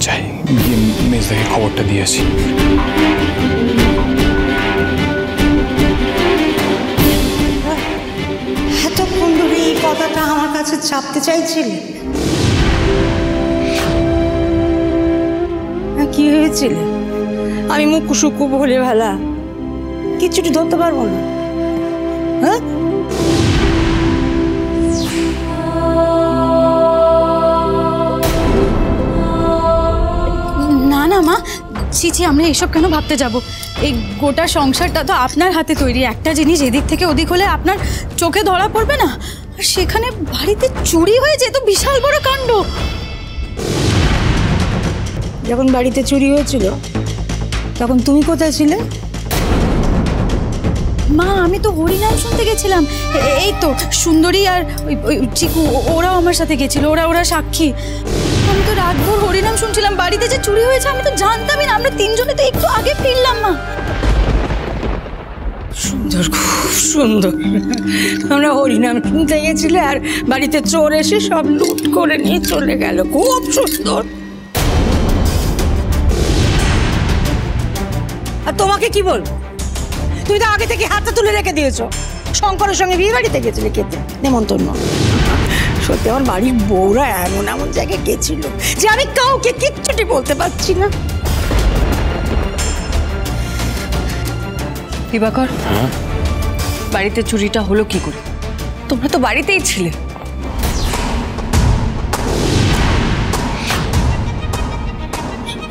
যাই, গিয়ে মেজদাকে খবরটা দিয়ে আসি। এতক্ষণ ধরে এই কথাটা আমার কাছে চাপতে চাইছিলে? কি হয়েছিল? আমি মুখ সুকু বলে ভেলা কিছুটি ধরতে পারবো না? হ্যাঁ, না না মা, ছি, আমরা এসব কেন ভাবতে যাব? এই গোটা সংসারটা তো আপনার হাতে তৈরি। একটা জিনিস এদিক থেকে ওদিক হলে আপনার চোখে ধরা পড়বে না? আর সেখানে বাড়িতে চুরি হয়ে যেত, বিশাল বড় কাণ্ড। যখন বাড়িতে চুরি হয়েছিল তখন তুমি কোথায় ছিলে? মা, আমি তো হরিনাম শুনতে গেছিলাম। এই তো সুন্দরী আর ওই চিকু, ওরাও আমার সাথে গেছিল। ওরা সাক্ষী। আমি তো রাতভর হরিনাম শুনছিলাম। বাড়িতে যে চুরি হয়েছে আমি তো জানতামই না। আমরা তিনজনে তো একটু আগে ফিরলাম। মা, সুন্দর, খুব সুন্দর। আমরা হরিনাম শুনতে গেছিলে আর বাড়িতে চোর এসে সব লুট করে নিয়ে চলে গেল। খুব সুন্দর। আর তোমাকে কি বলবো, তুমি তো আগে থেকে হাতটা তুলে রেখে দিয়েছো। শঙ্করের সঙ্গে বিয়ে বাড়িতে গেছিলে খেতে, নেমন্তন্ন। সত্যি আমার বাড়ির বউরা এমন এমন জায়গায় গেছিল যে আমি কাউকে কিচ্ছুটি বলতে পারছি না। দিবাকর, বাড়িতে চুরিটা হলো কি করে? তোমরা তো বাড়িতেই ছিলে।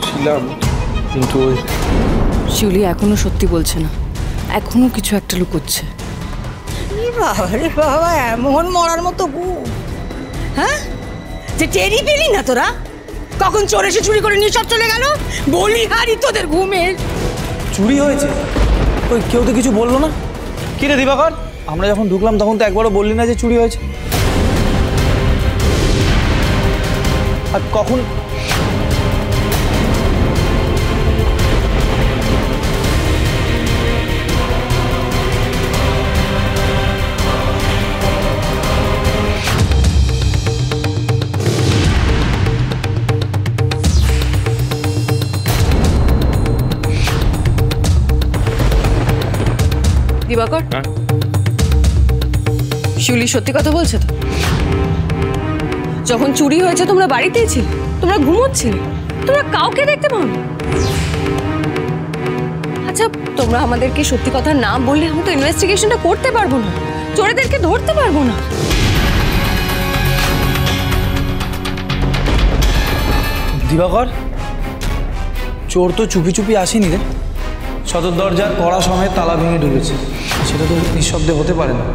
ছিলাম, কিন্তু শিউলি এখনো সত্যি বলছে না, এখনো কিছু একটা লুকোচ্ছে। বাবা রে বাবা, এমন মরার মতো ঘুম, হ্যাঁ, যে টেরি পেলি না তোরা? কখন চোর এসে চুরি করে নিয়ে সব চলে গেল? বলি হারি তোদের ঘুমের। চুরি হয়েছে? ওই কেউ তো কিছু বললো না। কি রে দিবাকর, আমরা যখন ঢুকলাম তখন তো একবারও বললি না যে চুরি হয়েছে। আর কখন? দিবাকর, শিউলি সত্যি কথা বলছে তো? যখন চুরি হয়েছে তোমরা বাড়িতেই ছিলে, তোমরা ঘুমোচ্ছিলে, তোমরা কাউকে দেখতে পাও না। আচ্ছা, তোমরা আমাদেরকে সত্যি কথা না বললে আমি তো ইনভেস্টিগেশনটা করতে পারবো না, চোরেদেরকে ধরতে পারবো না। দিবাকর, চোর তো চুপি চুপি আসেনি রে। সদর দরজার কড়া সমেত তালা ভেঙে ঢুকেছে। সেটা তো নিঃশব্দে হতে পারে না।